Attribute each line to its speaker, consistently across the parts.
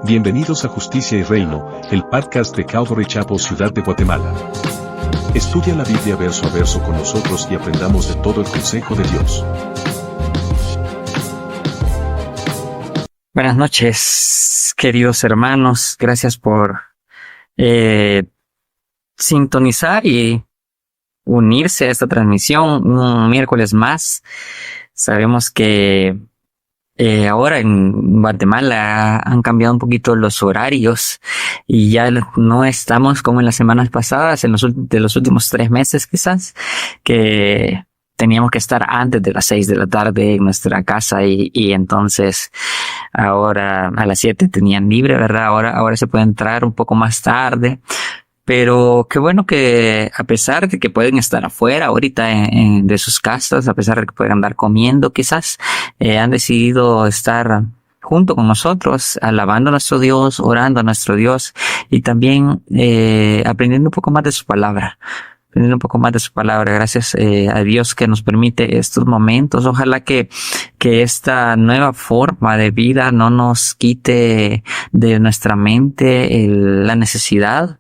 Speaker 1: Bienvenidos a Justicia y Reino, el podcast de Calvary Chapel Ciudad de Guatemala. Estudia la Biblia verso a verso con nosotros y aprendamos de todo el consejo de Dios.
Speaker 2: Buenas noches, queridos hermanos. Gracias por sintonizar y unirse a esta transmisión un miércoles más. Sabemos que ahora en Guatemala han cambiado un poquito los horarios y ya no estamos como en las semanas pasadas, de los últimos 3 meses quizás, que teníamos que estar antes de las 6 de la tarde en nuestra casa y entonces ahora a las 7 tenían libre, ¿verdad? Ahora se puede entrar un poco más tarde. Pero qué bueno que a pesar de que pueden estar afuera ahorita de sus casas, a pesar de que pueden andar comiendo quizás, han decidido estar junto con nosotros, alabando a nuestro Dios, orando a nuestro Dios y también aprendiendo un poco más de su palabra. Gracias a Dios que nos permite estos momentos. Ojalá que esta nueva forma de vida no nos quite de nuestra mente la necesidad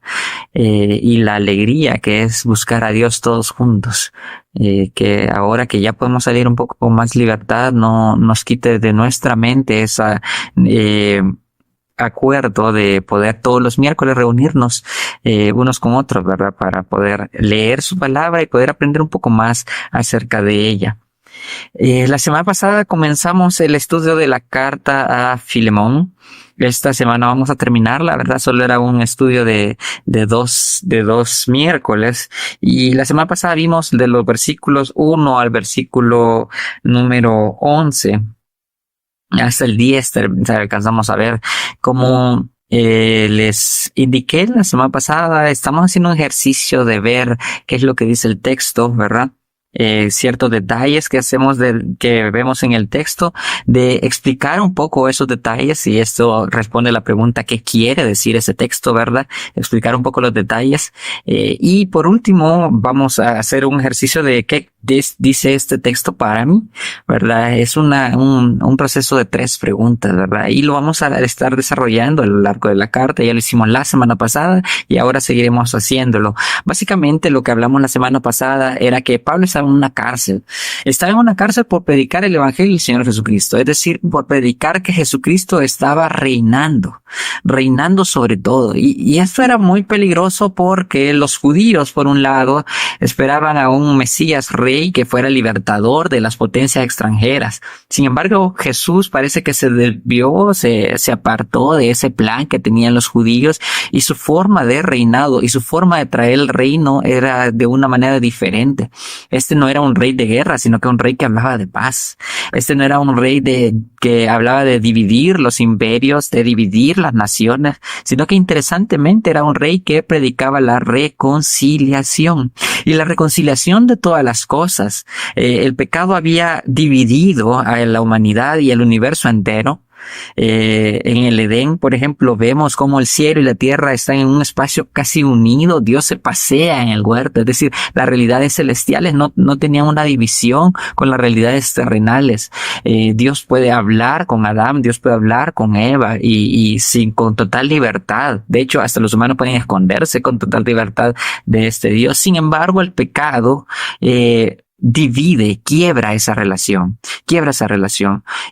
Speaker 2: y la alegría que es buscar a Dios todos juntos. Que ahora que ya podemos salir un poco con más libertad, no nos quite de nuestra mente esa acuerdo de poder todos los miércoles reunirnos unos con otros, ¿verdad? Para poder leer su palabra y poder aprender un poco más acerca de ella. La semana pasada comenzamos el estudio de la carta a Filemón. Esta semana vamos a terminar, la verdad solo era un estudio de dos miércoles y la semana pasada vimos de los versículos 1 al versículo número 11. Hasta el 10 alcanzamos a ver cómo les indiqué la semana pasada. Estamos haciendo un ejercicio de ver qué es lo que dice el texto, ¿verdad? Ciertos detalles que vemos en el texto, de explicar un poco esos detalles, y esto responde a la pregunta ¿qué quiere decir ese texto, verdad? Explicar un poco los detalles, y por último vamos a hacer un ejercicio de qué dice este texto para mí, ¿verdad? Es un proceso de 3 preguntas, ¿verdad? Y lo vamos a estar desarrollando a lo largo de la carta. Ya lo hicimos la semana pasada y ahora seguiremos haciéndolo. Básicamente lo que hablamos la semana pasada era que Pablo estaba en una cárcel. Estaba en una cárcel por predicar el evangelio del Señor Jesucristo, es decir, por predicar que Jesucristo estaba reinando sobre todo. Y esto era muy peligroso porque los judíos, por un lado, esperaban a un Mesías rey que fuera libertador de las potencias extranjeras. Sin embargo, Jesús parece que se desvió, se apartó de ese plan que tenían los judíos, y su forma de reinado y su forma de traer el reino era de una manera diferente. Este no era un rey de guerra, sino que un rey que hablaba de paz. Este no era un rey que hablaba de dividir los imperios, de dividir las naciones, sino que interesantemente era un rey que predicaba la reconciliación. Y la reconciliación de todas las cosas. El pecado había dividido a la humanidad y el universo entero. En el Edén, por ejemplo, vemos cómo el cielo y la tierra están en un espacio casi unido. Dios se pasea en el huerto, es decir, las realidades celestiales no tenían una división con las realidades terrenales. Dios puede hablar con Adán, Dios puede hablar con Eva y con total libertad. De hecho, hasta los humanos pueden esconderse con total libertad de este Dios. Sin embargo, el pecado quiebra esa relación.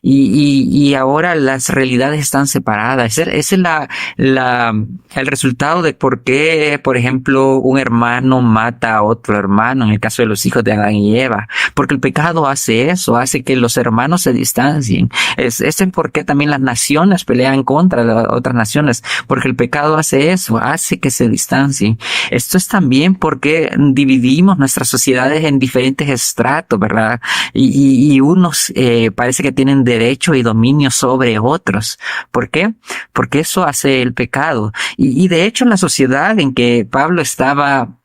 Speaker 2: Y ahora las realidades están separadas. Ese es el resultado de por qué, por ejemplo, un hermano mata a otro hermano, en el caso de los hijos de Adán y Eva. Porque el pecado hace eso, hace que los hermanos se distancien. Es por qué también las naciones pelean contra las otras naciones, porque el pecado hace eso, hace que se distancien. Esto es también porque dividimos nuestras sociedades en diferentes estratos, ¿verdad? Y unos parece que tienen derecho y dominio sobre otros. ¿Por qué? Porque eso hace el pecado. Y de hecho la sociedad en que Pablo estaba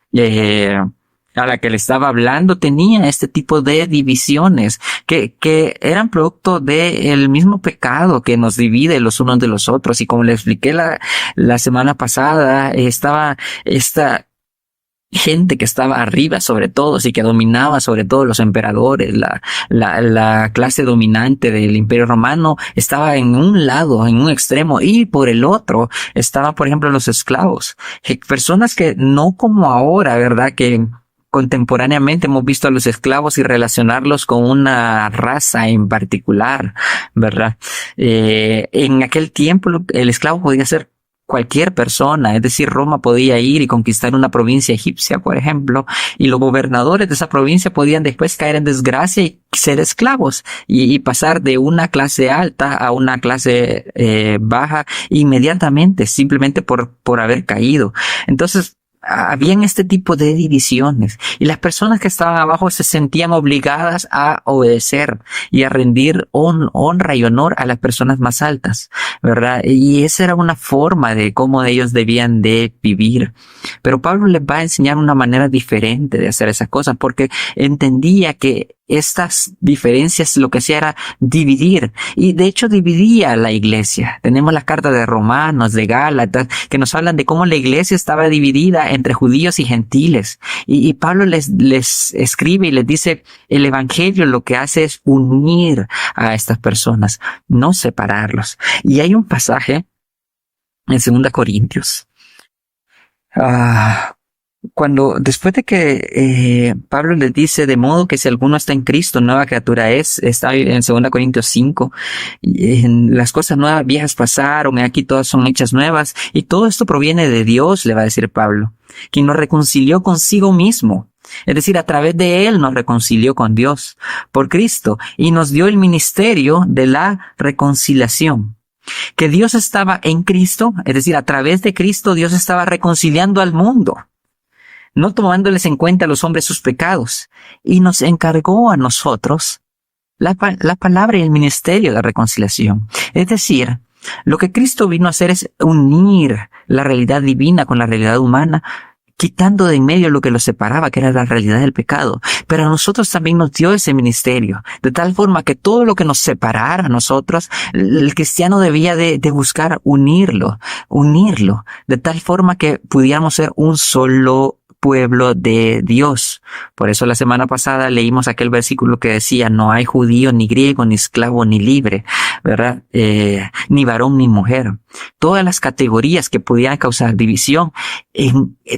Speaker 2: a la que le estaba hablando tenía este tipo de divisiones que eran producto del mismo pecado que nos divide los unos de los otros. Y como le expliqué la semana pasada, estaba gente que estaba arriba sobre todos y que dominaba sobre todos los emperadores, la clase dominante del Imperio Romano estaba en un lado, en un extremo, y por el otro estaban, por ejemplo, los esclavos. Personas que no como ahora, ¿verdad? Que contemporáneamente hemos visto a los esclavos y relacionarlos con una raza en particular, ¿verdad? En aquel tiempo el esclavo podía ser cualquier persona, es decir, Roma podía ir y conquistar una provincia egipcia, por ejemplo, y los gobernadores de esa provincia podían después caer en desgracia y ser esclavos y pasar de una clase alta a una clase baja inmediatamente, simplemente por haber caído. Entonces, habían este tipo de divisiones y las personas que estaban abajo se sentían obligadas a obedecer y a rendir honra y honor a las personas más altas, ¿verdad? Y esa era una forma de cómo ellos debían de vivir. Pero Pablo les va a enseñar una manera diferente de hacer esas cosas porque entendía que estas diferencias lo que hacía era dividir, y de hecho dividía a la iglesia. Tenemos las cartas de Romanos, de Gálatas, que nos hablan de cómo la iglesia estaba dividida entre judíos y gentiles. Y Pablo les escribe y les dice, el evangelio lo que hace es unir a estas personas, no separarlos. Y hay un pasaje en 2 Corintios. Cuando después de que Pablo les dice, de modo que si alguno está en Cristo, nueva criatura es, está en 2 Corintios 5, las cosas nuevas, viejas pasaron, y aquí todas son hechas nuevas, y todo esto proviene de Dios, le va a decir Pablo, quien nos reconcilió consigo mismo. Es decir, a través de Él nos reconcilió con Dios por Cristo y nos dio el ministerio de la reconciliación. Que Dios estaba en Cristo, es decir, a través de Cristo Dios estaba reconciliando al mundo, no tomándoles en cuenta a los hombres sus pecados, y nos encargó a nosotros la palabra y el ministerio de la reconciliación. Es decir, lo que Cristo vino a hacer es unir la realidad divina con la realidad humana, quitando de en medio lo que los separaba, que era la realidad del pecado. Pero a nosotros también nos dio ese ministerio, de tal forma que todo lo que nos separara a nosotros, el cristiano debía de buscar unirlo, de tal forma que pudiéramos ser un solo pueblo de Dios. Por eso la semana pasada leímos aquel versículo que decía, no hay judío, ni griego, ni esclavo, ni libre, ¿verdad? Ni varón, ni mujer. Todas las categorías que pudieran causar división,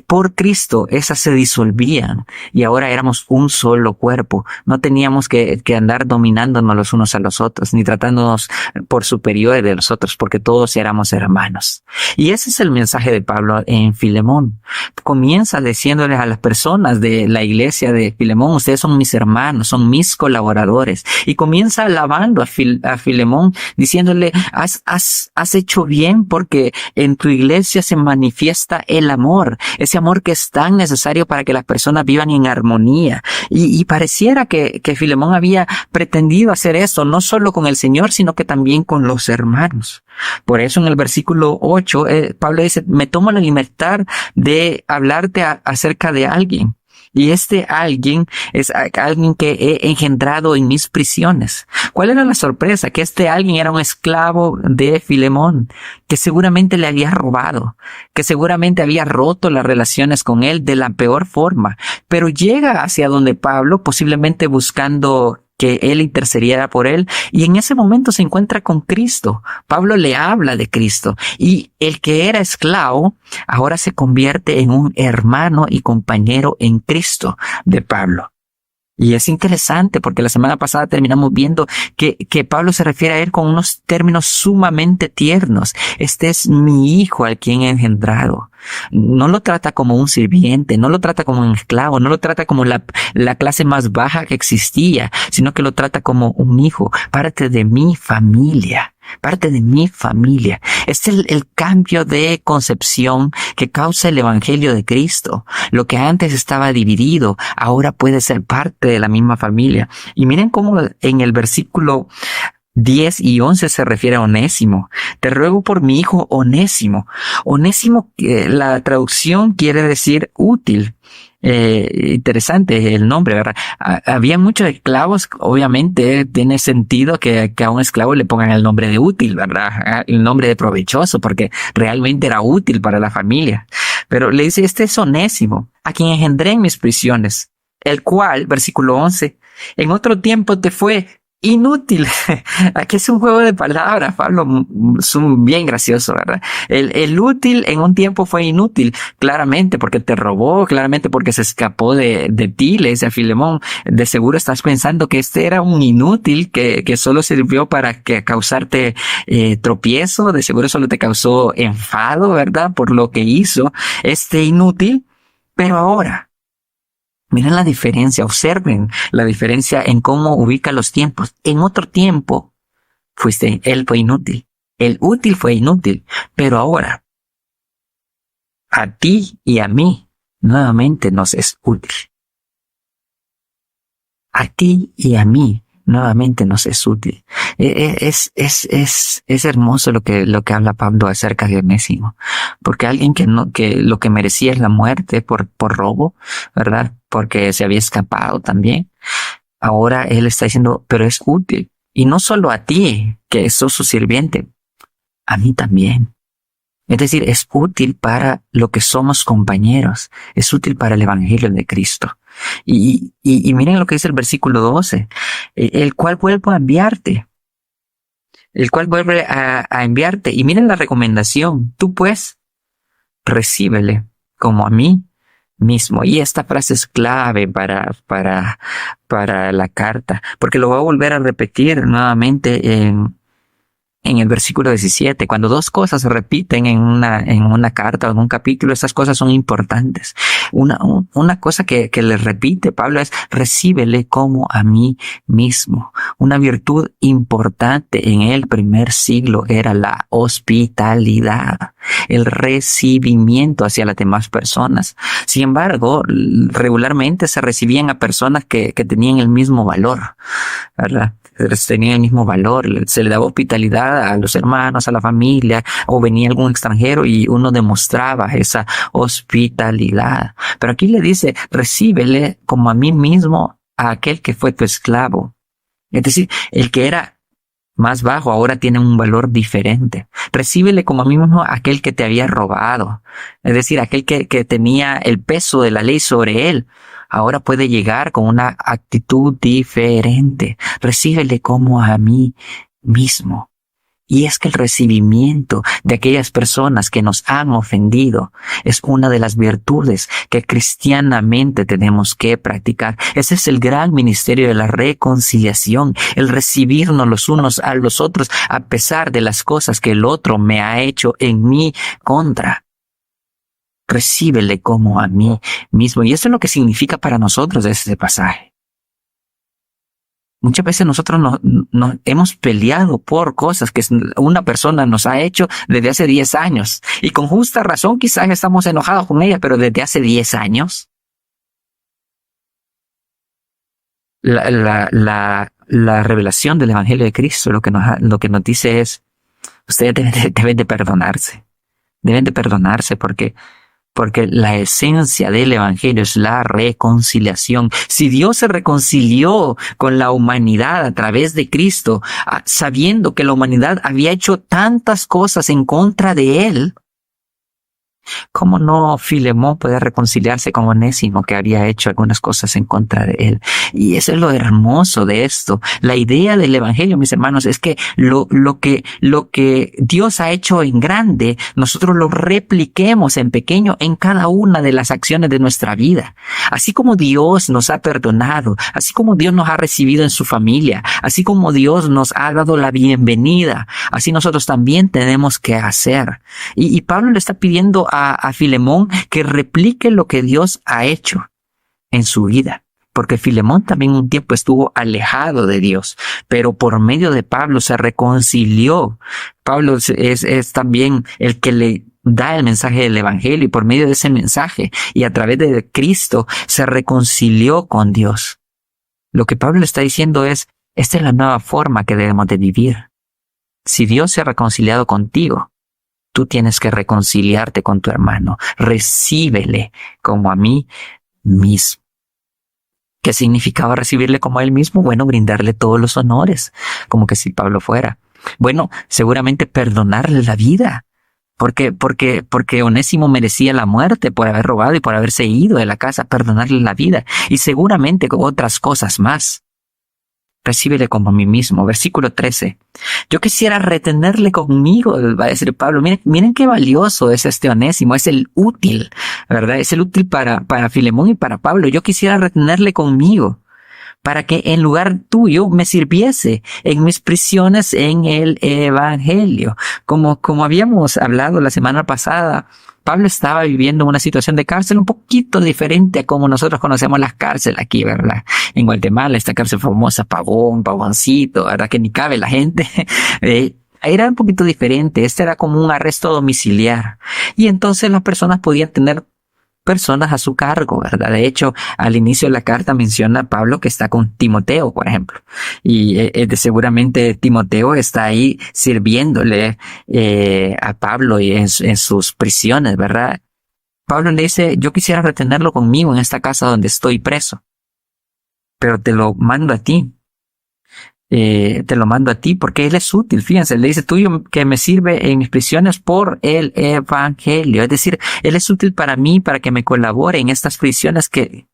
Speaker 2: por Cristo, esas se disolvían y ahora éramos un solo cuerpo. No teníamos que andar dominándonos los unos a los otros, ni tratándonos por superiores de los otros, porque todos éramos hermanos. Y ese es el mensaje de Pablo en Filemón. Comienza diciéndoles a las personas de la iglesia de Filemón, ustedes son mis hermanos, son mis colaboradores. Y comienza alabando a Filemón, diciéndole, has hecho bien porque en tu iglesia se manifiesta el amor, ese amor que es tan necesario para que las personas vivan en armonía. Y pareciera que Filemón había pretendido hacer eso, no solo con el Señor, sino que también con los hermanos. Por eso en el versículo 8, Pablo dice, me tomo la libertad de hablarte acerca de alguien. Y este alguien es alguien que he engendrado en mis prisiones. ¿Cuál era la sorpresa? Que este alguien era un esclavo de Filemón, que seguramente le había robado, que seguramente había roto las relaciones con él de la peor forma. Pero llega hacia donde Pablo, posiblemente buscando que él intercediera por él, y en ese momento se encuentra con Cristo. Pablo le habla de Cristo, y el que era esclavo ahora se convierte en un hermano y compañero en Cristo de Pablo. Y es interesante porque la semana pasada terminamos viendo que Pablo se refiere a él con unos términos sumamente tiernos. Este es mi hijo al quien he engendrado. No lo trata como un sirviente, no lo trata como un esclavo, no lo trata como la clase más baja que existía, sino que lo trata como un hijo, parte de mi familia. Parte de mi familia. Este es el cambio de concepción que causa el evangelio de Cristo. Lo que antes estaba dividido, ahora puede ser parte de la misma familia. Y miren cómo en el versículo 10 y 11 se refiere a Onésimo. Te ruego por mi hijo Onésimo. Onésimo, la traducción quiere decir útil. Interesante el nombre, ¿verdad? Había muchos esclavos, obviamente tiene sentido que a un esclavo le pongan el nombre de útil, ¿verdad? El nombre de provechoso, porque realmente era útil para la familia. Pero le dice, este es Onésimo, a quien engendré en mis prisiones, el cual, versículo 11, en otro tiempo te fue inútil. Aquí es un juego de palabras, Pablo, bien gracioso, ¿verdad? El útil en un tiempo fue inútil, claramente porque te robó, claramente porque se escapó de ti, le dice a Filemón. De seguro estás pensando que este era un inútil que solo sirvió para causarte tropiezo, de seguro solo te causó enfado, ¿verdad? Por lo que hizo este inútil, pero ahora, miren la diferencia, observen la diferencia en cómo ubica los tiempos. En otro tiempo, él fue inútil. El útil fue inútil. Pero ahora, a ti y a mí, nuevamente nos es útil. A ti y a mí, nuevamente nos es útil. Es hermoso lo que habla Pablo acerca de Onésimo. Porque alguien que lo que merecía es la muerte por robo, ¿verdad? Porque se había escapado también. Ahora él está diciendo, pero es útil. Y no solo a ti, que sos su sirviente, a mí también. Es decir, es útil para lo que somos compañeros. Es útil para el evangelio de Cristo. Y miren lo que dice el versículo 12. El cual vuelvo a enviarte. El cual vuelve a enviarte. Y miren la recomendación. Tú pues, recíbele como a mí mismo. Y esta frase es clave para la carta, porque lo voy a volver a repetir nuevamente en el versículo 17. Cuando dos cosas se repiten en una carta o en un capítulo, esas cosas son importantes. Una cosa que le repite Pablo es recíbele como a mí mismo. Una virtud importante en el primer siglo era la hospitalidad, el recibimiento hacia las demás personas. Sin embargo, regularmente se recibían a personas que tenían el mismo valor, ¿verdad? Tenían el mismo valor, se le daba hospitalidad a los hermanos, a la familia, o venía algún extranjero y uno demostraba esa hospitalidad. Pero aquí le dice, recíbele como a mí mismo a aquel que fue tu esclavo. Es decir, el que era más bajo ahora tiene un valor diferente. Recíbele como a mí mismo a aquel que te había robado. Es decir, aquel que tenía el peso de la ley sobre él. Ahora puede llegar con una actitud diferente. Recíbele como a mí mismo. Y es que el recibimiento de aquellas personas que nos han ofendido es una de las virtudes que cristianamente tenemos que practicar. Ese es el gran ministerio de la reconciliación, el recibirnos los unos a los otros a pesar de las cosas que el otro me ha hecho en mi contra. Recíbele como a mí mismo. Y eso es lo que significa para nosotros este pasaje. Muchas veces nosotros nos hemos peleado por cosas que una persona nos ha hecho desde hace 10 años. Y con justa razón quizás estamos enojados con ella, pero desde hace 10 años. La revelación del Evangelio de Cristo lo que nos dice es, ustedes deben de perdonarse. Deben de perdonarse porque la esencia del evangelio es la reconciliación. Si Dios se reconcilió con la humanidad a través de Cristo, sabiendo que la humanidad había hecho tantas cosas en contra de él, ¿cómo no Filemón puede reconciliarse con Onésimo, que había hecho algunas cosas en contra de él? Y eso es lo hermoso de esto. La idea del evangelio, mis hermanos, es que lo que Dios ha hecho en grande, nosotros lo repliquemos en pequeño en cada una de las acciones de nuestra vida. Así como Dios nos ha perdonado, así como Dios nos ha recibido en su familia, así como Dios nos ha dado la bienvenida, así nosotros también tenemos que hacer. Y Pablo le está pidiendo a Filemón que replique lo que Dios ha hecho en su vida. Porque Filemón también un tiempo estuvo alejado de Dios, pero por medio de Pablo se reconcilió. Pablo es también el que le da el mensaje del evangelio y por medio de ese mensaje y a través de Cristo se reconcilió con Dios. Lo que Pablo está diciendo es, esta es la nueva forma que debemos de vivir. Si Dios se ha reconciliado contigo, tú tienes que reconciliarte con tu hermano. Recíbele como a mí mismo. ¿Qué significaba recibirle como a él mismo? Bueno, brindarle todos los honores, como que si Pablo fuera. Bueno, seguramente perdonarle la vida, porque Onésimo merecía la muerte por haber robado y por haberse ido de la casa, perdonarle la vida, y seguramente otras cosas más. Recíbele como a mí mismo. Versículo 13. Yo quisiera retenerle conmigo, va a decir Pablo. Miren qué valioso es este Onésimo, es el útil, ¿verdad? Es el útil para Filemón y para Pablo. Yo quisiera retenerle conmigo para que en lugar tuyo me sirviese en mis prisiones en el evangelio. Como habíamos hablado la semana pasada, Pablo estaba viviendo una situación de cárcel un poquito diferente a como nosotros conocemos las cárceles aquí, ¿verdad? En Guatemala, esta cárcel famosa, Pavoncito, ¿verdad? Que ni cabe la gente. Era un poquito diferente. Este era como un arresto domiciliar. Y entonces las personas podían tener personas a su cargo, ¿verdad? De hecho, al inicio de la carta menciona a Pablo que está con Timoteo, por ejemplo. Y seguramente Timoteo está ahí sirviéndole a Pablo y en sus prisiones, ¿verdad? Pablo le dice, yo quisiera retenerlo conmigo en esta casa donde estoy preso, pero te lo mando a ti. Te lo mando a ti porque él es útil. Fíjense, le dice tuyo que me sirve en mis prisiones por el evangelio. Es decir, él es útil para mí, para que me colabore en estas prisiones que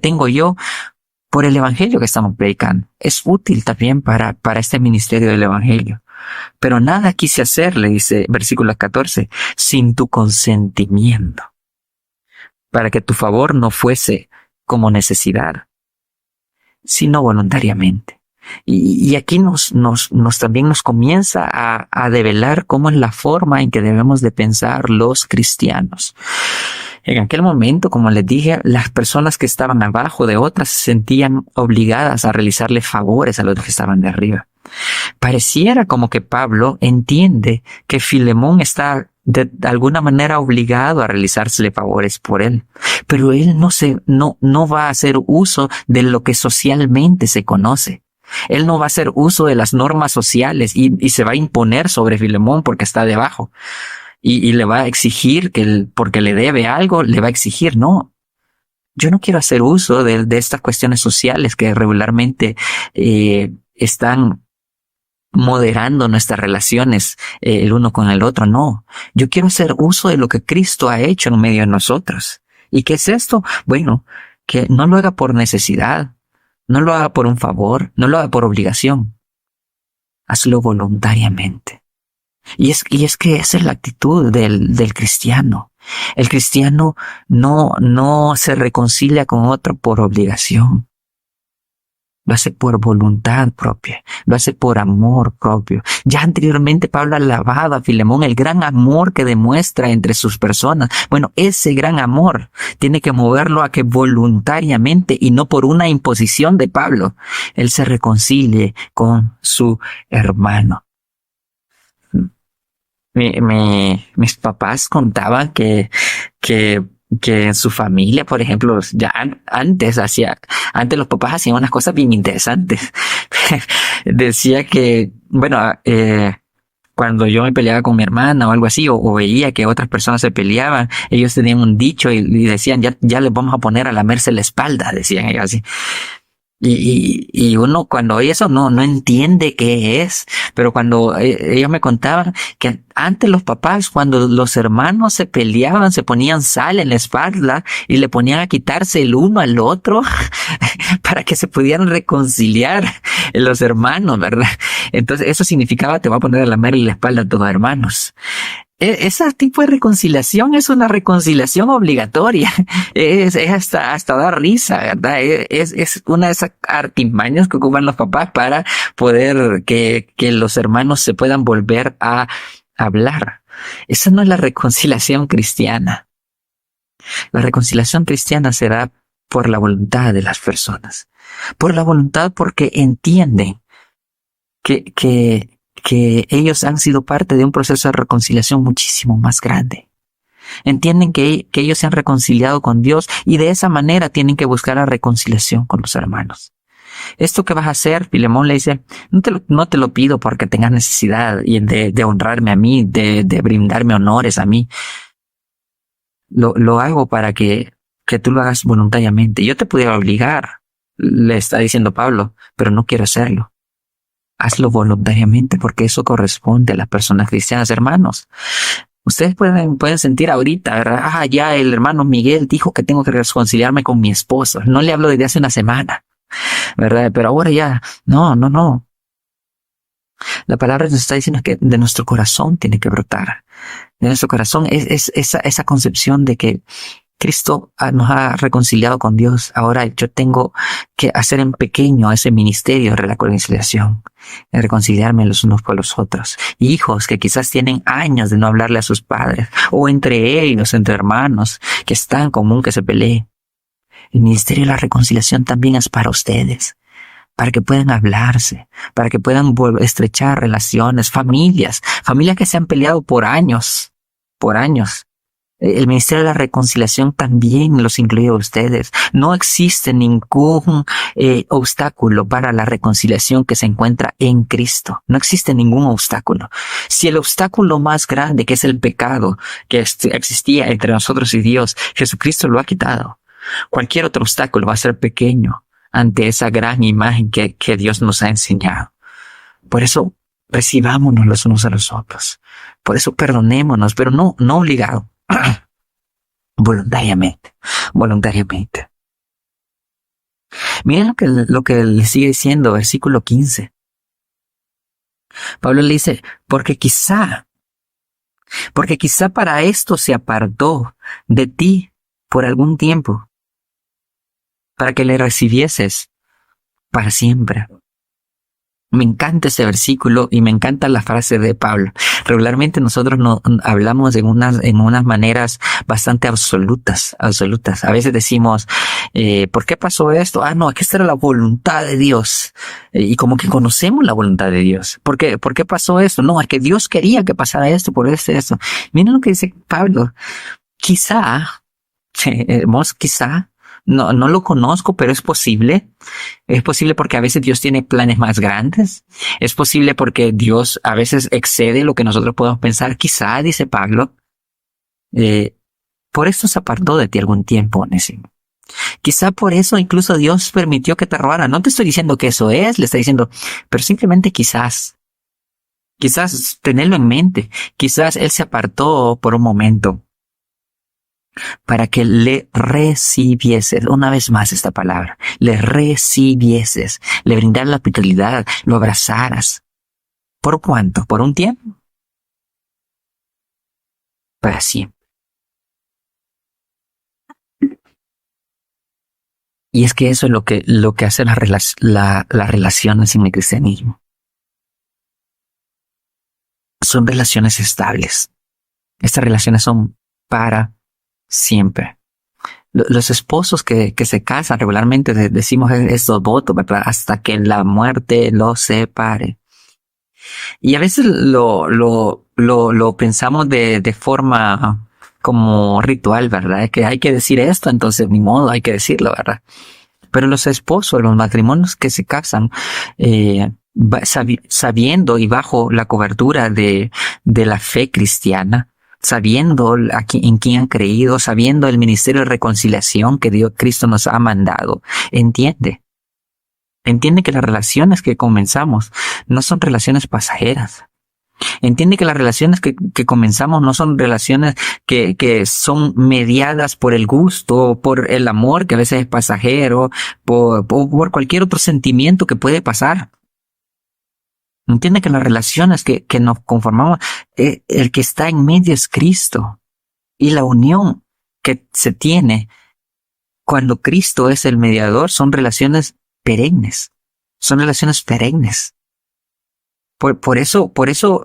Speaker 2: tengo yo por el evangelio que estamos predicando. Es útil también para este ministerio del evangelio. Pero nada quise hacer, le dice versículo 14, sin tu consentimiento, para que tu favor no fuese como necesidad, sino voluntariamente. Y aquí también nos comienza a develar cómo es la forma en que debemos de pensar los cristianos. En aquel momento, como les dije, las personas que estaban abajo de otras se sentían obligadas a realizarle favores a los que estaban de arriba. Pareciera como que Pablo entiende que Filemón está de alguna manera obligado a realizársele favores por él, pero él no va a hacer uso de lo que socialmente se conoce. Él no va a hacer uso de las normas sociales y se va a imponer sobre Filemón porque está debajo. Y le va a exigir porque le debe algo, le va a exigir. No, yo no quiero hacer uso de estas cuestiones sociales que regularmente están moderando nuestras relaciones el uno con el otro. No, yo quiero hacer uso de lo que Cristo ha hecho en medio de nosotros. ¿Y qué es esto? Bueno, que no lo haga por necesidad. No lo haga por un favor, no lo haga por obligación. Hazlo voluntariamente. Y es que esa es la actitud del cristiano. El cristiano no se reconcilia con otro por obligación. Lo hace por voluntad propia, lo hace por amor propio. Ya anteriormente Pablo ha alabado a Filemón el gran amor que demuestra entre sus personas. Bueno, ese gran amor tiene que moverlo a que voluntariamente y no por una imposición de Pablo, él se reconcilie con su hermano. Mis papás contaban que en su familia, por ejemplo, ya antes los papás hacían unas cosas bien interesantes. Decía que, bueno, cuando yo me peleaba con mi hermana o algo así, o veía que otras personas se peleaban, ellos tenían un dicho y decían, ya les vamos a poner a lamerse la espalda, decían ellos así. Y uno cuando oye eso no entiende qué es, pero cuando ellos me contaban que antes los papás, cuando los hermanos se peleaban, se ponían sal en la espalda y le ponían a quitarse el uno al otro para que se pudieran reconciliar los hermanos, ¿verdad? Entonces eso significaba te voy a poner a lamerle la espalda a tus hermanos. Ese tipo de reconciliación es una reconciliación obligatoria. Es hasta dar risa, ¿verdad? Es una de esas artimañas que ocupan los papás para poder que los hermanos se puedan volver a hablar. Esa no es la reconciliación cristiana. La reconciliación cristiana se da por la voluntad de las personas. Por la voluntad porque entienden que ellos han sido parte de un proceso de reconciliación muchísimo más grande. Entienden que ellos se han reconciliado con Dios y de esa manera tienen que buscar la reconciliación con los hermanos. Esto que vas a hacer, Filemón le dice, no te lo pido porque tengas necesidad de honrarme a mí, de brindarme honores a mí. Lo hago para que que tú lo hagas voluntariamente. Yo te pudiera obligar, le está diciendo Pablo, pero no quiero hacerlo. Hazlo voluntariamente porque eso corresponde a las personas cristianas, hermanos. Ustedes pueden sentir ahorita, ¿verdad? Ya el hermano Miguel dijo que tengo que reconciliarme con mi esposo. No le hablo desde hace una semana, ¿verdad? Pero ahora ya, no. La palabra nos está diciendo que de nuestro corazón tiene que brotar. De nuestro corazón es esa concepción de que Cristo nos ha reconciliado con Dios. Ahora yo tengo que hacer en pequeño ese ministerio de la reconciliación, de reconciliarme los unos con los otros. Hijos que quizás tienen años de no hablarle a sus padres, o entre ellos, entre hermanos, que es tan común que se peleen. El ministerio de la reconciliación también es para ustedes, para que puedan hablarse, para que puedan estrechar relaciones, familias que se han peleado por años. El ministerio de la reconciliación también los incluye a ustedes. No existe ningún obstáculo para la reconciliación que se encuentra en Cristo. No existe ningún obstáculo. Si el obstáculo más grande, que es el pecado que existía entre nosotros y Dios, Jesucristo lo ha quitado, cualquier otro obstáculo va a ser pequeño ante esa gran imagen que Dios nos ha enseñado. Por eso recibámonos los unos a los otros. Por eso perdonémonos, pero no obligado. Voluntariamente. Miren lo que le sigue diciendo, versículo 15. Pablo le dice, porque quizá para esto se apartó de ti por algún tiempo, para que le recibieses para siempre. Me encanta ese versículo y me encanta la frase de Pablo. Regularmente nosotros no hablamos en unas maneras bastante absolutas. A veces decimos, ¿por qué pasó esto? No, es que esta era la voluntad de Dios. Y como que conocemos la voluntad de Dios. ¿Por qué pasó esto? No, es que Dios quería que pasara esto, por esto. Miren lo que dice Pablo. Quizá, no lo conozco, pero es posible. Es posible porque a veces Dios tiene planes más grandes. Es posible porque Dios a veces excede lo que nosotros podemos pensar. Quizá, dice Pablo, por esto se apartó de ti algún tiempo, Onésimo. Quizá por eso incluso Dios permitió que te robara. No te estoy diciendo que eso es, le está diciendo, pero simplemente quizás tenerlo en mente. Quizás Él se apartó por un momento para que le recibieses, una vez más esta palabra, le recibieses, le brindaras la hospitalidad, lo abrazaras. ¿Por cuánto? ¿Por un tiempo? Para siempre. Y es que eso es lo que hacen las relaciones en el cristianismo. Son relaciones estables. Estas relaciones son para siempre. Los esposos que se casan regularmente decimos estos votos, ¿verdad? Hasta que la muerte los separe. Y a veces lo pensamos de forma como ritual, ¿verdad? Es que hay que decir esto, entonces ni modo, hay que decirlo, ¿verdad? Pero los esposos, los matrimonios que se casan, sabiendo y bajo la cobertura de la fe cristiana, sabiendo en quién han creído, sabiendo el ministerio de reconciliación que Cristo nos ha mandado, entiende que las relaciones que comenzamos no son relaciones pasajeras. Entiende que las relaciones que comenzamos no son relaciones que son mediadas por el gusto, por el amor que a veces es pasajero, por cualquier otro sentimiento que puede pasar. Entiende que las relaciones que nos conformamos, el que está en medio es Cristo. Y la unión que se tiene cuando Cristo es el mediador son relaciones perennes. Son relaciones perennes. Por eso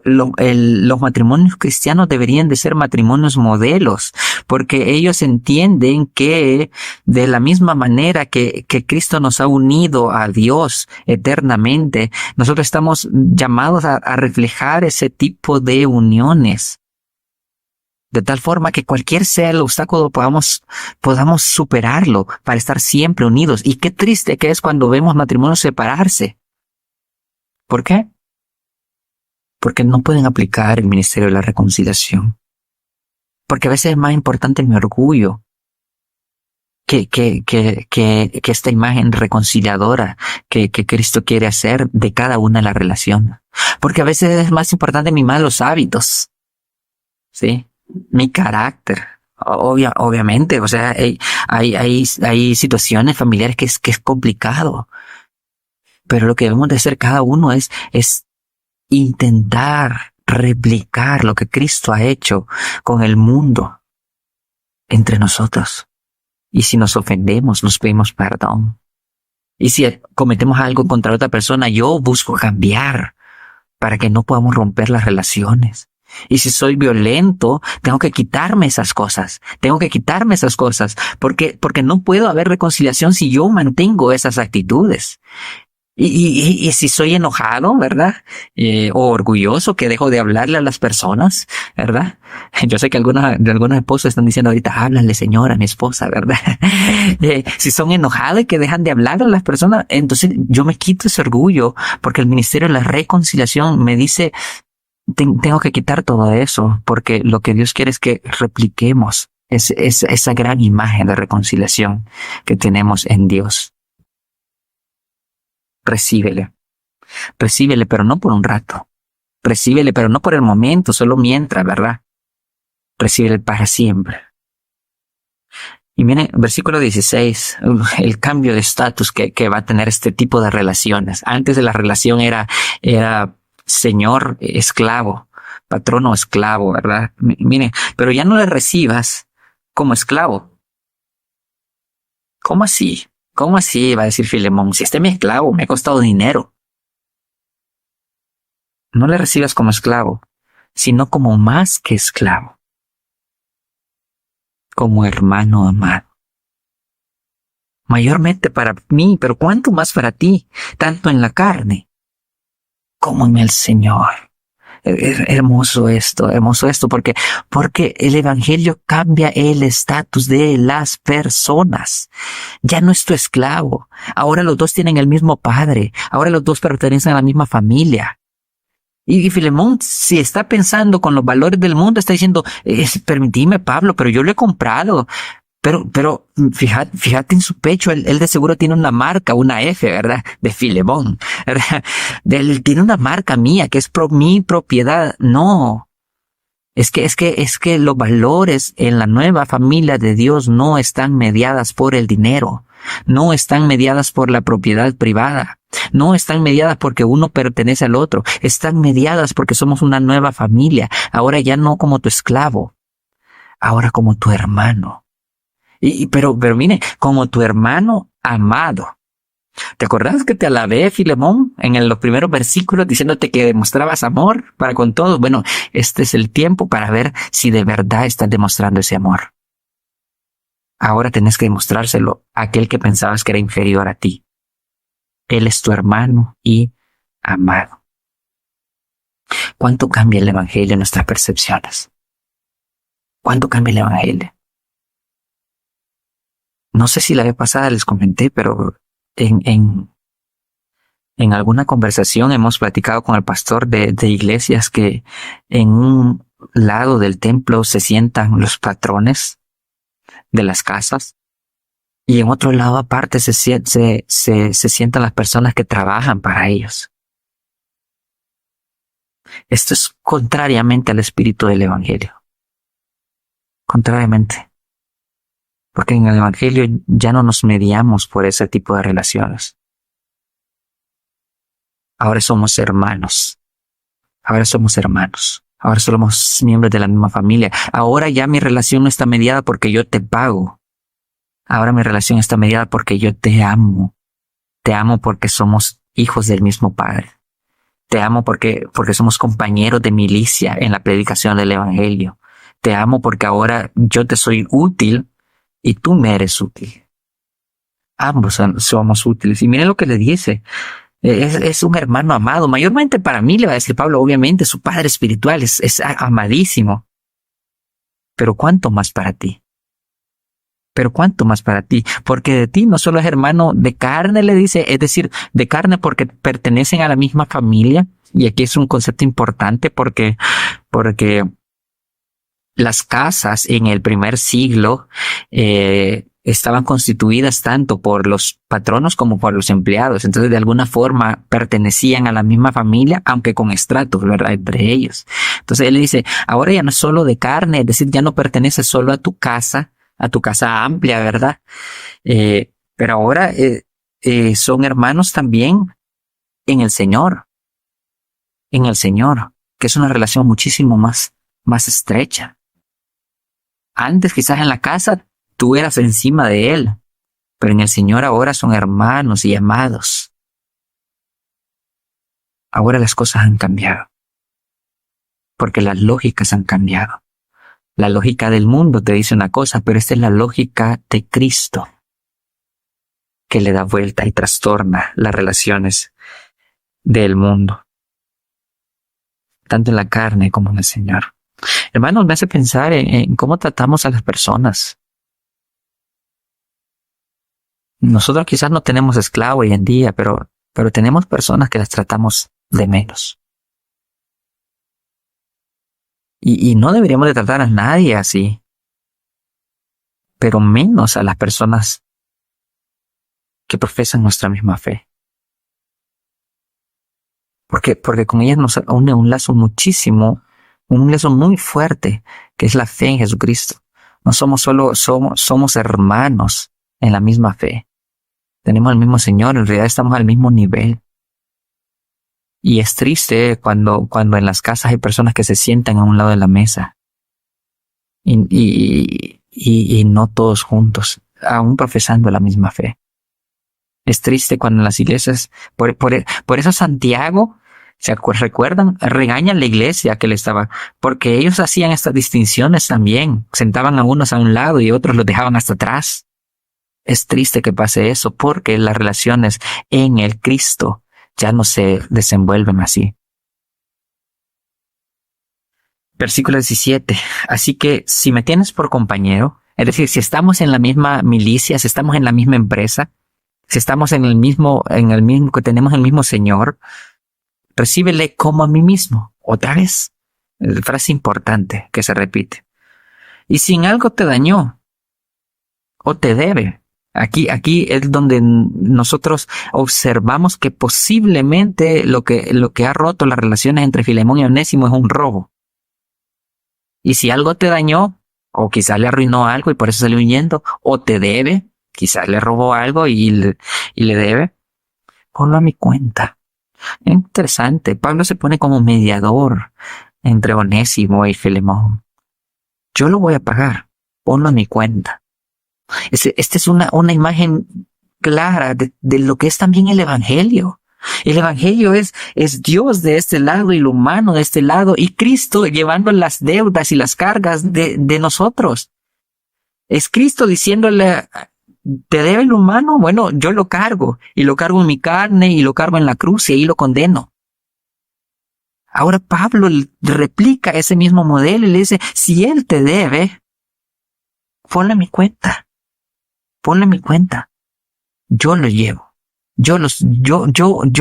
Speaker 2: los matrimonios cristianos deberían de ser matrimonios modelos, porque ellos entienden que de la misma manera que Cristo nos ha unido a Dios eternamente, nosotros estamos llamados a reflejar ese tipo de uniones. De tal forma que cualquier sea el obstáculo podamos superarlo para estar siempre unidos. Y qué triste que es cuando vemos matrimonios separarse. ¿Por qué? Porque no pueden aplicar el ministerio de la reconciliación. Porque a veces es más importante mi orgullo que esta imagen reconciliadora que Cristo quiere hacer de cada una de las relaciones. Porque a veces es más importante mis malos hábitos, ¿sí? Mi carácter. Obviamente, o sea, hay situaciones familiares que es complicado. Pero lo que debemos de hacer cada uno es intentar replicar lo que Cristo ha hecho con el mundo entre nosotros. Y si nos ofendemos, nos pedimos perdón. Y si cometemos algo contra otra persona, yo busco cambiar para que no podamos romper las relaciones. Y si soy violento, tengo que quitarme esas cosas. Porque no puedo haber reconciliación si yo mantengo esas actitudes. Y si soy enojado, ¿verdad? O orgulloso, que dejo de hablarle a las personas, ¿verdad? Yo sé que algunos esposos están diciendo ahorita, háblale, señora, a mi esposa, ¿verdad? Si son enojados y que dejan de hablar a las personas, entonces yo me quito ese orgullo, porque el ministerio de la reconciliación me dice, tengo que quitar todo eso, porque lo que Dios quiere es que repliquemos esa gran imagen de reconciliación que tenemos en Dios. Recíbele, pero no por un rato. Recíbele, pero no por el momento, solo mientras, ¿verdad? Recíbele para siempre. Y miren, versículo 16, el cambio de estatus que va a tener este tipo de relaciones. Antes de la relación era señor, esclavo, patrono, esclavo, ¿verdad? Miren, pero ya no le recibas como esclavo. ¿Cómo así? ¿Cómo así? Va a decir Filemón, si este es mi esclavo, me ha costado dinero. No le recibas como esclavo, sino como más que esclavo. Como hermano amado. Mayormente para mí, pero cuánto más para ti, tanto en la carne como en el Señor. Hermoso esto, porque el evangelio cambia el estatus de las personas. Ya no es tu esclavo. Ahora los dos tienen el mismo padre. Ahora los dos pertenecen a la misma familia. Y Filemón, si está pensando con los valores del mundo, está diciendo, permitime, Pablo, pero yo lo he comprado. Pero fíjate en su pecho, él de seguro tiene una marca, una F, ¿verdad? De Filemón, ¿verdad? Él tiene una marca mía, que es mi propiedad. No. Es que los valores en la nueva familia de Dios no están mediadas por el dinero. No están mediadas por la propiedad privada. No están mediadas porque uno pertenece al otro. Están mediadas porque somos una nueva familia. Ahora ya no como tu esclavo. Ahora como tu hermano. Pero mire, como tu hermano amado. ¿Te acordás que te alabé, Filemón, en los primeros versículos diciéndote que demostrabas amor para con todos? Bueno, este es el tiempo para ver si de verdad estás demostrando ese amor. Ahora tenés que demostrárselo a aquel que pensabas que era inferior a ti. Él es tu hermano y amado. ¿Cuánto cambia el evangelio en nuestras percepciones? ¿Cuánto cambia el evangelio? No sé si la vez pasada les comenté, pero en alguna conversación hemos platicado con el pastor de iglesias que en un lado del templo se sientan los patrones de las casas y en otro lado aparte se sientan las personas que trabajan para ellos. Esto es contrariamente al espíritu del evangelio. Contrariamente. Porque en el evangelio ya no nos mediamos por ese tipo de relaciones. Ahora somos hermanos. Ahora somos miembros de la misma familia. Ahora ya mi relación no está mediada porque yo te pago. Ahora mi relación está mediada porque yo te amo. Te amo porque somos hijos del mismo Padre. Te amo porque somos compañeros de milicia en la predicación del evangelio. Te amo porque ahora yo te soy útil y tú me eres útil. Ambos somos útiles. Y miren lo que le dice. Es un hermano amado. Mayormente para mí, le va a decir Pablo, obviamente, su padre espiritual es amadísimo. Pero ¿cuánto más para ti? Porque de ti no solo es hermano de carne, le dice, es decir, de carne porque pertenecen a la misma familia. Y aquí es un concepto importante porque las casas en el primer siglo estaban constituidas tanto por los patronos como por los empleados. Entonces, de alguna forma, pertenecían a la misma familia, aunque con estratos, ¿verdad?, entre ellos. Entonces, él le dice, ahora ya no es solo de carne, es decir, ya no pertenece solo a tu casa amplia, ¿verdad? Pero ahora son hermanos también en el Señor, que es una relación muchísimo más estrecha. Antes, quizás en la casa, tú eras encima de él, pero en el Señor ahora son hermanos y amados. Ahora las cosas han cambiado, porque las lógicas han cambiado. La lógica del mundo te dice una cosa, pero esta es la lógica de Cristo, que le da vuelta y trastorna las relaciones del mundo, tanto en la carne como en el Señor. Hermanos, me hace pensar en cómo tratamos a las personas. Nosotros quizás no tenemos esclavos hoy en día, pero tenemos personas que las tratamos de menos. Y no deberíamos de tratar a nadie así, pero menos a las personas que profesan nuestra misma fe. Porque con ellas nos une un lazo muy fuerte, que es la fe en Jesucristo. No somos somos hermanos en la misma fe. Tenemos el mismo Señor, en realidad estamos al mismo nivel. Y es triste cuando en las casas hay personas que se sientan a un lado de la mesa y no todos juntos, aún profesando la misma fe. Es triste cuando en las iglesias, por eso Santiago, ¿se recuerdan? Regañan la iglesia que le estaba, porque ellos hacían estas distinciones también, sentaban a unos a un lado y otros los dejaban hasta atrás. Es triste que pase eso, porque las relaciones en el Cristo ya no se desenvuelven así. Versículo 17. Así que si me tienes por compañero, es decir, si estamos en la misma milicia, si estamos en la misma empresa, si estamos en el mismo, que tenemos el mismo Señor, recíbele como a mí mismo. Otra vez, frase importante que se repite. Y si en algo te dañó o te debe, aquí es donde nosotros observamos que posiblemente lo que ha roto las relaciones entre Filemón y Onésimo es un robo. Y si algo te dañó, o quizás le arruinó algo y por eso salió huyendo, o te debe, quizás le robó algo y le debe, ponlo a mi cuenta. Es interesante, Pablo se pone como mediador entre Onésimo y Filemón. Yo lo voy a pagar, ponlo a mi cuenta. Esta es una imagen clara de lo que es también el Evangelio. El Evangelio es Dios de este lado y lo humano de este lado, y Cristo llevando las deudas y las cargas de nosotros. Es Cristo diciéndole, ¿te debe el humano? Bueno, yo lo cargo, y lo cargo en mi carne, y lo cargo en la cruz, y ahí lo condeno. Ahora Pablo replica ese mismo modelo y le dice, si él te debe, ponle mi cuenta. Ponle mi cuenta. Yo lo llevo. Yo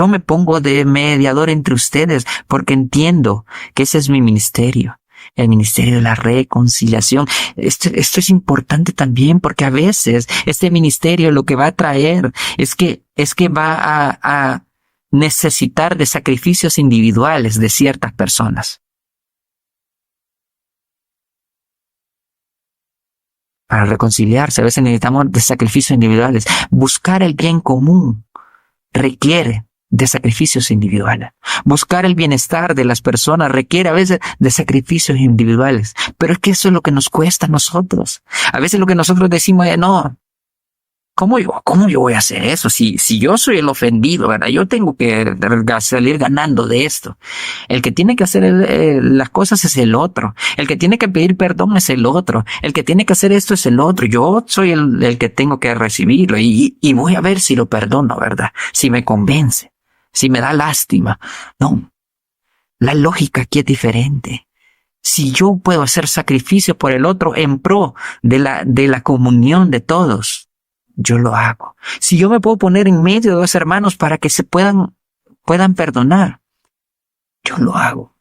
Speaker 2: me pongo de mediador entre ustedes porque entiendo que ese es mi ministerio. El ministerio de la reconciliación. Esto es importante también porque a veces este ministerio lo que va a traer es que va a necesitar de sacrificios individuales de ciertas personas. Para reconciliarse, a veces necesitamos de sacrificios individuales. Buscar el bien común requiere de sacrificios individuales. Buscar el bienestar de las personas requiere a veces de sacrificios individuales. Pero es que eso es lo que nos cuesta a nosotros. A veces lo que nosotros decimos es, no, ¿cómo yo voy a hacer eso? Si yo soy el ofendido, ¿verdad? Yo tengo que salir ganando de esto. El que tiene que hacer las cosas es el otro. El que tiene que pedir perdón es el otro. El que tiene que hacer esto es el otro. Yo soy el que tengo que recibirlo y voy a ver si lo perdono, ¿verdad? Si me convence, si me da lástima. No, la lógica aquí es diferente. Si yo puedo hacer sacrificio por el otro en pro de la comunión de todos, yo lo hago. Si yo me puedo poner en medio de dos hermanos para que se puedan perdonar, yo lo hago.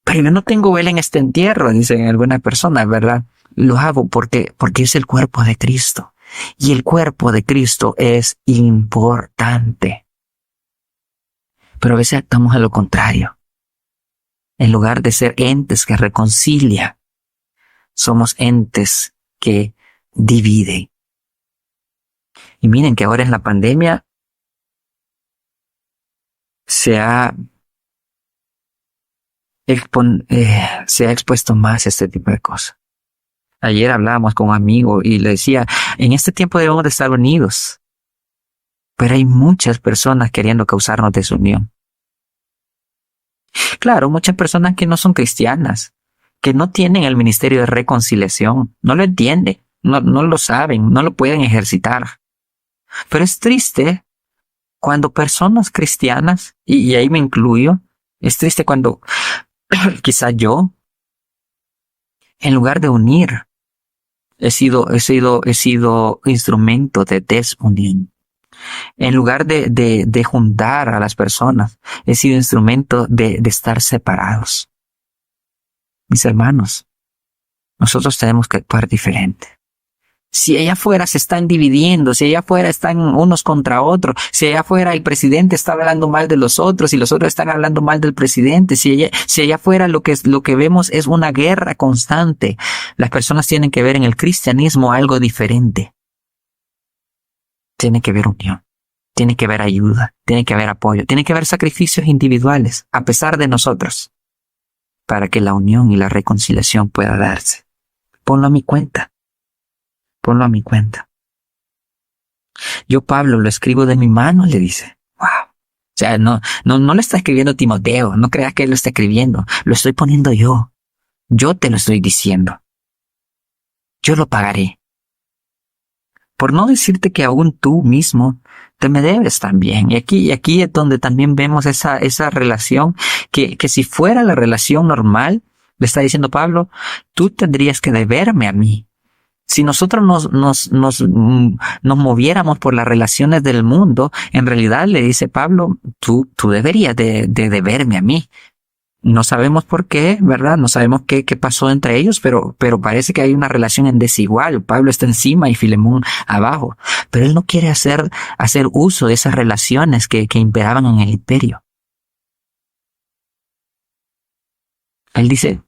Speaker 2: Pero yo no tengo vela en este entierro, dicen algunas personas, ¿verdad? Lo hago porque es el cuerpo de Cristo. Y el cuerpo de Cristo es importante. Pero a veces actuamos a lo contrario. En lugar de ser entes que reconcilian, somos entes que dividen. Y miren que ahora en la pandemia se ha expuesto más este tipo de cosas. Ayer hablábamos con un amigo y le decía, en este tiempo debemos de estar unidos, pero hay muchas personas queriendo causarnos desunión. Claro, muchas personas que no son cristianas, que no tienen el ministerio de reconciliación, no lo entienden, no lo saben, no lo pueden ejercitar. Pero es triste cuando personas cristianas, y ahí me incluyo, es triste cuando quizá yo, en lugar de unir, he sido instrumento de desunión. En lugar de juntar a las personas, he sido instrumento de estar separados. Mis hermanos, nosotros tenemos que actuar diferente. Si allá afuera se están dividiendo, si allá afuera están unos contra otros, si allá afuera el presidente está hablando mal de los otros y los otros están hablando mal del presidente, si allá afuera lo que vemos es una guerra constante, las personas tienen que ver en el cristianismo algo diferente. Tiene que haber unión, tiene que haber ayuda, tiene que haber apoyo, tiene que haber sacrificios individuales, a pesar de nosotros, para que la unión y la reconciliación pueda darse. Ponlo a mi cuenta. Ponlo a mi cuenta. Yo, Pablo, lo escribo de mi mano, le dice. Wow. O sea, no lo está escribiendo Timoteo. No creas que él lo está escribiendo. Lo estoy poniendo yo. Yo te lo estoy diciendo. Yo lo pagaré. Por no decirte que aún tú mismo te me debes también. Y aquí es donde también vemos esa relación que si fuera la relación normal, le está diciendo Pablo, tú tendrías que deberme a mí. Si nosotros nos moviéramos por las relaciones del mundo, en realidad le dice Pablo, tú deberías de deberme a mí. No sabemos por qué, ¿verdad? No sabemos qué pasó entre ellos, pero parece que hay una relación en desigual. Pablo está encima y Filemón abajo. Pero él no quiere hacer uso de esas relaciones que imperaban en el imperio. Él dice,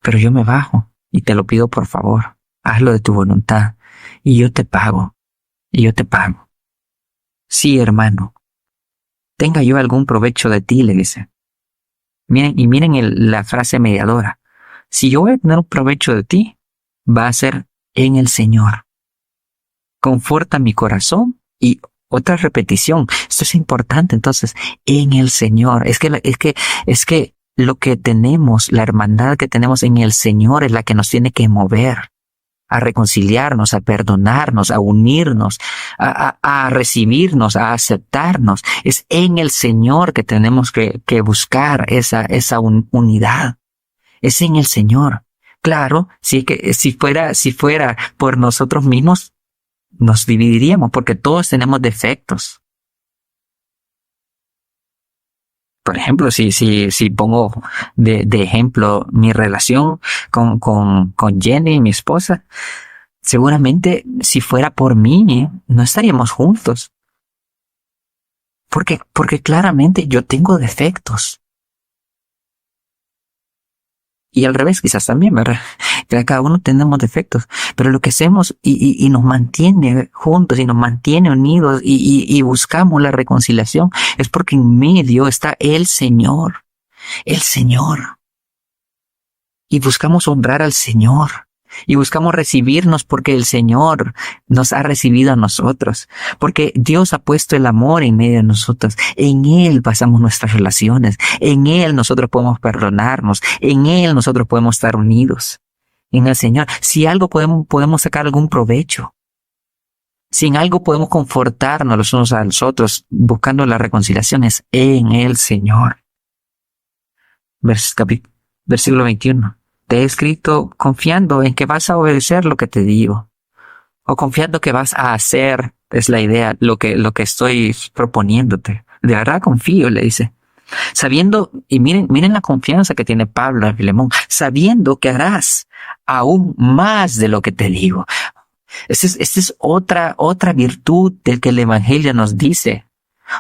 Speaker 2: pero yo me bajo. Y te lo pido por favor, hazlo de tu voluntad, y yo te pago, Sí, hermano, tenga yo algún provecho de ti, le dice. Miren la frase mediadora. Si yo voy a tener un provecho de ti, va a ser en el Señor. Conforta mi corazón y otra repetición. Esto es importante, entonces, en el Señor. Es que lo que tenemos, la hermandad que tenemos en el Señor es la que nos tiene que mover a reconciliarnos, a perdonarnos, a unirnos, a recibirnos, a aceptarnos. Es en el Señor que tenemos que buscar esa unidad. Es en el Señor. Claro, sí que si fuera por nosotros mismos, nos dividiríamos porque todos tenemos defectos. Por ejemplo, si pongo de ejemplo mi relación con Jenny, mi esposa, seguramente si fuera por mí, no estaríamos juntos. Porque claramente yo tengo defectos. Y al revés quizás también, ¿verdad? Cada uno tenemos defectos. Pero lo que hacemos y nos mantiene juntos y nos mantiene unidos y buscamos la reconciliación es porque en medio está el Señor. El Señor. Y buscamos honrar al Señor. Y buscamos recibirnos porque el Señor nos ha recibido a nosotros. Porque Dios ha puesto el amor en medio de nosotros. En Él basamos nuestras relaciones. En Él nosotros podemos perdonarnos. En Él nosotros podemos estar unidos. En el Señor. Si algo podemos sacar algún provecho. Si en algo podemos confortarnos los unos a los otros buscando las reconciliaciones en el Señor. Versículo 21. Te he escrito confiando en que vas a obedecer lo que te digo. O confiando que vas a hacer, es la idea, lo que estoy proponiéndote. De verdad confío, le dice. Sabiendo, y miren la confianza que tiene Pablo en Filemón, sabiendo que harás aún más de lo que te digo. Esta es otra virtud del que el Evangelio nos dice.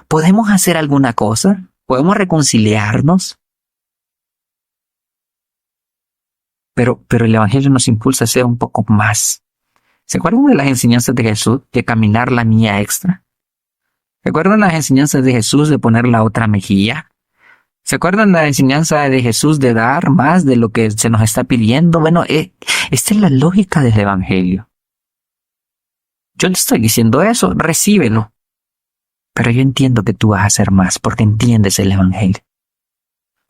Speaker 2: ¿Podemos hacer alguna cosa? ¿Podemos reconciliarnos? Pero el Evangelio nos impulsa a hacer un poco más. ¿Se acuerdan de las enseñanzas de Jesús de caminar la milla extra? ¿Se acuerdan las enseñanzas de Jesús de poner la otra mejilla? ¿Se acuerdan de la enseñanza de Jesús de dar más de lo que se nos está pidiendo? Bueno, esta es la lógica del Evangelio. Yo le estoy diciendo eso, recíbelo. Pero yo entiendo que tú vas a hacer más porque entiendes el Evangelio.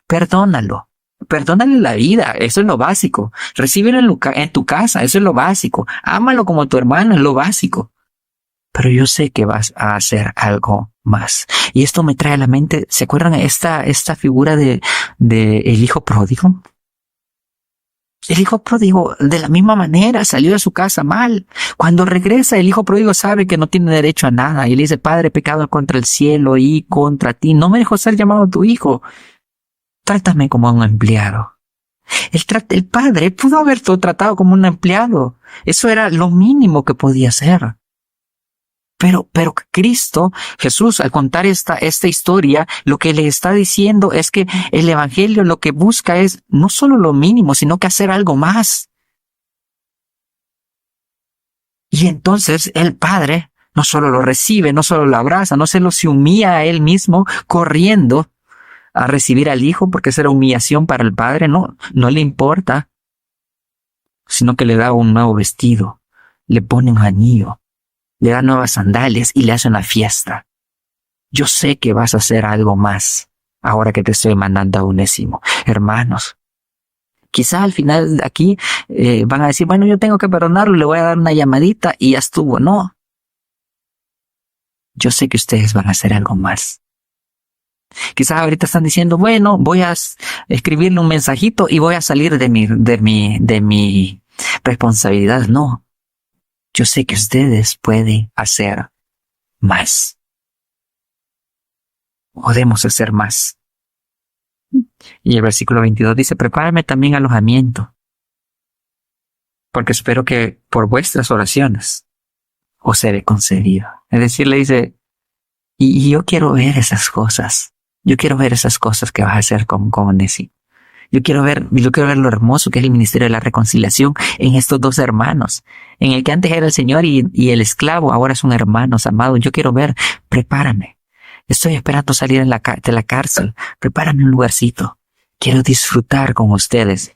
Speaker 2: Perdónalo. Perdónale la vida, eso es lo básico. Recíbelo en tu casa, eso es lo básico. Ámalo como tu hermano, es lo básico. Pero yo sé que vas a hacer algo más. Y esto me trae a la mente, ¿se acuerdan esta figura de el hijo pródigo? El hijo pródigo de la misma manera salió de su casa mal. Cuando regresa, el hijo pródigo sabe que no tiene derecho a nada y le dice: Padre, he pecado contra el cielo y contra ti. No me dejó ser llamado tu hijo. Trátame como a un empleado. El padre pudo haberlo tratado como un empleado. Eso era lo mínimo que podía hacer. Pero Cristo, Jesús, al contar esta historia, lo que le está diciendo es que el Evangelio lo que busca es no solo lo mínimo, sino que hacer algo más. Y entonces el Padre no solo lo recibe, no solo lo abraza, no solo se humilla a él mismo corriendo a recibir al Hijo, porque esa era humillación para el Padre, no le importa, sino que le da un nuevo vestido, le pone un anillo, le da nuevas sandalias y le hace una fiesta. Yo sé que vas a hacer algo más ahora que te estoy mandando a Onésimo. Hermanos, quizá al final de aquí van a decir: bueno, yo tengo que perdonarlo, le voy a dar una llamadita y ya estuvo. No. Yo sé que ustedes van a hacer algo más. Quizás ahorita están diciendo: bueno, voy a escribirle un mensajito y voy a salir de mi responsabilidad. No. Yo sé que ustedes pueden hacer más. Podemos hacer más. Y el versículo 22 dice: prepárame también alojamiento, porque espero que por vuestras oraciones os seré concedido. Es decir, le dice: y yo quiero ver esas cosas. Yo quiero ver esas cosas que vas a hacer con Onésimo. Yo quiero ver lo hermoso que es el ministerio de la reconciliación en estos dos hermanos, en el que antes era el Señor y el esclavo, ahora son hermanos amados. Yo quiero ver, prepárame. Estoy esperando salir de la cárcel. Prepárame un lugarcito. Quiero disfrutar con ustedes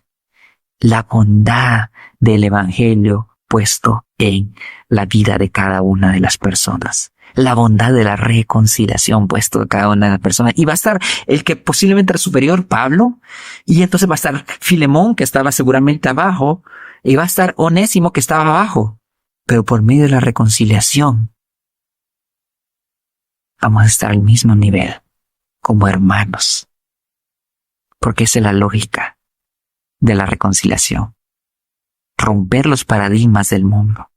Speaker 2: la bondad del Evangelio puesto en la vida de cada una de las personas. La bondad de la reconciliación puesto en cada una de las personas. Y va a estar el que posiblemente era superior, Pablo, y entonces va a estar Filemón, que estaba seguramente abajo, y va a estar Onésimo, que estaba abajo. Pero por medio de la reconciliación vamos a estar al mismo nivel, como hermanos. Porque esa es la lógica de la reconciliación. Romper los paradigmas del mundo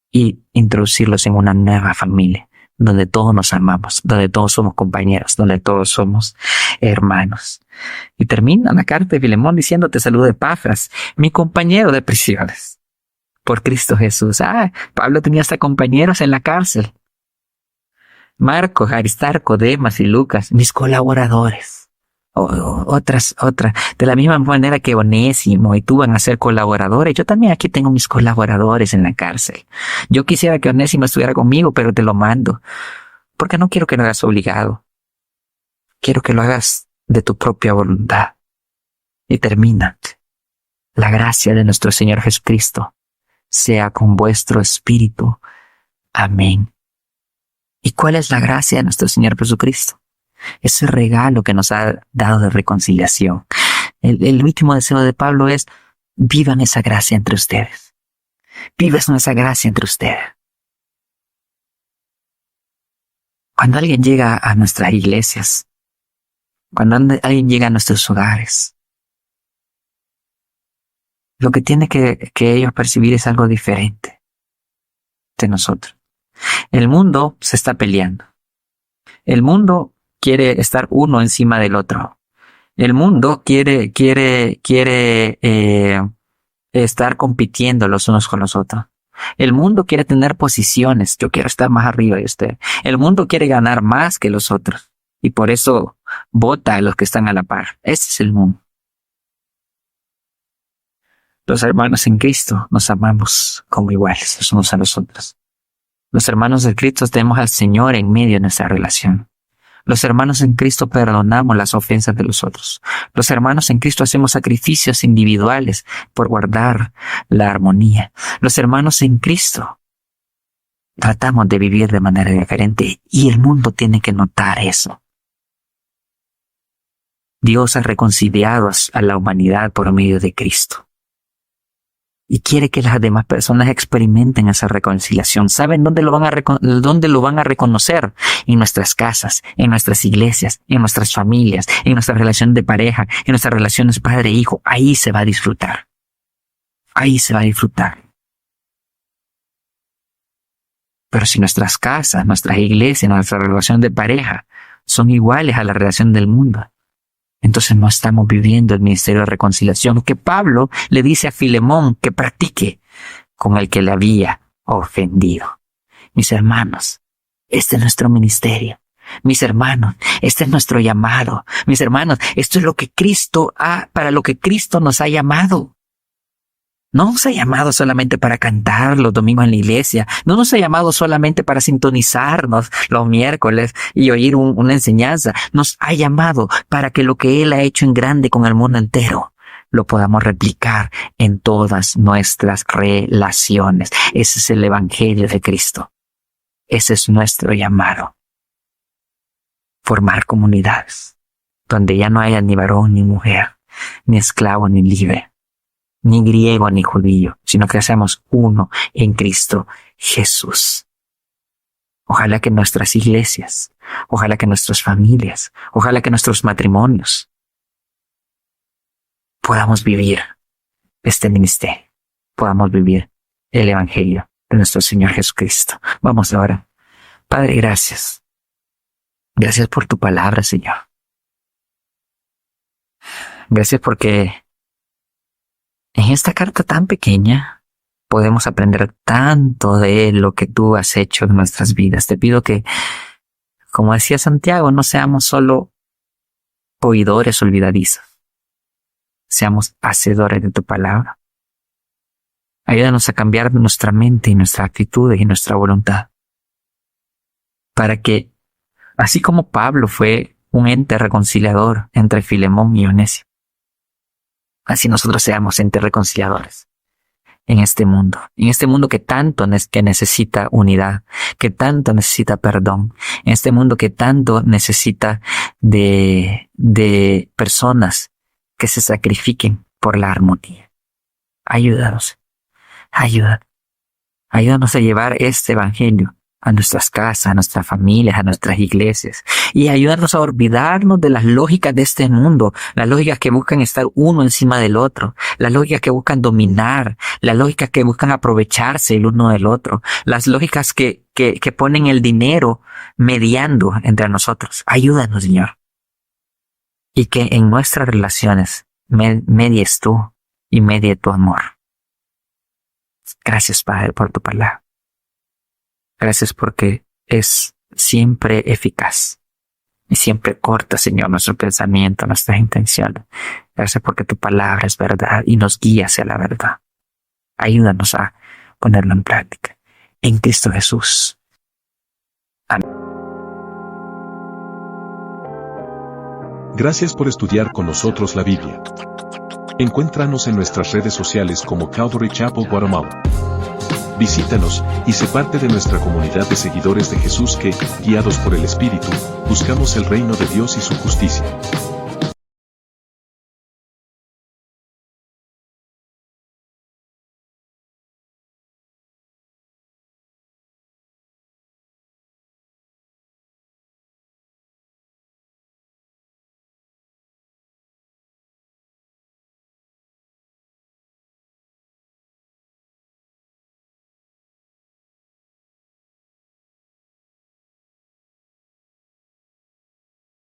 Speaker 2: y introducirlos en una nueva familia, donde todos nos amamos, donde todos somos compañeros, donde todos somos hermanos. Y termina la carta de Filemón diciendo: te saluda Epafras, mi compañero de prisiones, por Cristo Jesús. Pablo tenía hasta compañeros en la cárcel. Marcos, Aristarco, Demas y Lucas, mis colaboradores. Otras, de la misma manera que Onésimo y tú van a ser colaboradores, yo también aquí tengo mis colaboradores en la cárcel. Yo quisiera que Onésimo estuviera conmigo, pero te lo mando, porque no quiero que lo hagas obligado. Quiero que lo hagas de tu propia voluntad. Y termina: la gracia de nuestro Señor Jesucristo sea con vuestro espíritu. Amén. ¿Y cuál es la gracia de nuestro Señor Jesucristo? Ese regalo que nos ha dado de reconciliación. El último deseo de Pablo es: vivan esa gracia entre ustedes. Vivan esa gracia entre ustedes. Cuando alguien llega a nuestras iglesias, cuando alguien llega a nuestros hogares, lo que tiene que ellos percibir es algo diferente de nosotros. El mundo se está peleando. El mundo quiere estar uno encima del otro. El mundo quiere estar compitiendo los unos con los otros. El mundo quiere tener posiciones. Yo quiero estar más arriba de usted. El mundo quiere ganar más que los otros. Y por eso vota a los que están a la par. Ese es el mundo. Los hermanos en Cristo nos amamos como iguales los unos a los otros. Los hermanos de Cristo tenemos al Señor en medio de nuestra relación. Los hermanos en Cristo perdonamos las ofensas de los otros. Los hermanos en Cristo hacemos sacrificios individuales por guardar la armonía. Los hermanos en Cristo tratamos de vivir de manera diferente y el mundo tiene que notar eso. Dios ha reconciliado a la humanidad por medio de Cristo. Y quiere que las demás personas experimenten esa reconciliación. ¿Saben dónde lo van a reconocer? En nuestras casas, en nuestras iglesias, en nuestras familias, en nuestra relación de pareja, en nuestras relaciones padre-hijo. Ahí se va a disfrutar. Ahí se va a disfrutar. Pero si nuestras casas, nuestras iglesias, nuestra relación de pareja son iguales a la relación del mundo, entonces no estamos viviendo el ministerio de reconciliación que Pablo le dice a Filemón que practique con el que le había ofendido. Mis hermanos, este es nuestro ministerio. Mis hermanos, este es nuestro llamado. Mis hermanos, esto es lo que para lo que Cristo nos ha llamado. No nos ha llamado solamente para cantar los domingos en la iglesia. No nos ha llamado solamente para sintonizarnos los miércoles y oír una enseñanza. Nos ha llamado para que lo que Él ha hecho en grande con el mundo entero lo podamos replicar en todas nuestras relaciones. Ese es el Evangelio de Cristo. Ese es nuestro llamado. Formar comunidades donde ya no haya ni varón ni mujer, ni esclavo ni libre, ni griego ni judío, sino que seamos uno en Cristo Jesús. Ojalá que nuestras iglesias, ojalá que nuestras familias, ojalá que nuestros matrimonios podamos vivir este ministerio, podamos vivir el Evangelio de nuestro Señor Jesucristo. Vamos ahora. Padre, gracias. Gracias por tu palabra, Señor. Gracias porque en esta carta tan pequeña podemos aprender tanto de lo que tú has hecho en nuestras vidas. Te pido que, como decía Santiago, no seamos solo oidores olvidadizos. Seamos hacedores de tu palabra. Ayúdanos a cambiar nuestra mente y nuestra actitud y nuestra voluntad. Para que, así como Pablo fue un ente reconciliador entre Filemón y Onesio, así nosotros seamos entes reconciliadores en este mundo que tanto que necesita unidad, que tanto necesita perdón, en este mundo que tanto necesita de personas que se sacrifiquen por la armonía. Ayúdanos a llevar este evangelio a nuestras casas, a nuestras familias, a nuestras iglesias, y ayudarnos a olvidarnos de las lógicas de este mundo, las lógicas que buscan estar uno encima del otro, las lógicas que buscan dominar, las lógicas que buscan aprovecharse el uno del otro, las lógicas que ponen el dinero mediando entre nosotros. Ayúdanos, Señor. Y que en nuestras relaciones medies tú y medie tu amor. Gracias, Padre, por tu palabra. Gracias porque es siempre eficaz y siempre corta, Señor, nuestro pensamiento, nuestras intenciones. Gracias porque tu palabra es verdad y nos guía hacia la verdad. Ayúdanos a ponerlo en práctica. En Cristo Jesús. Amén.
Speaker 1: Gracias por estudiar con nosotros la Biblia. Encuéntranos en nuestras redes sociales como Calvary Chapel Guatemala. Visítanos y sé parte de nuestra comunidad de seguidores de Jesús que, guiados por el Espíritu, buscamos el reino de Dios y su justicia.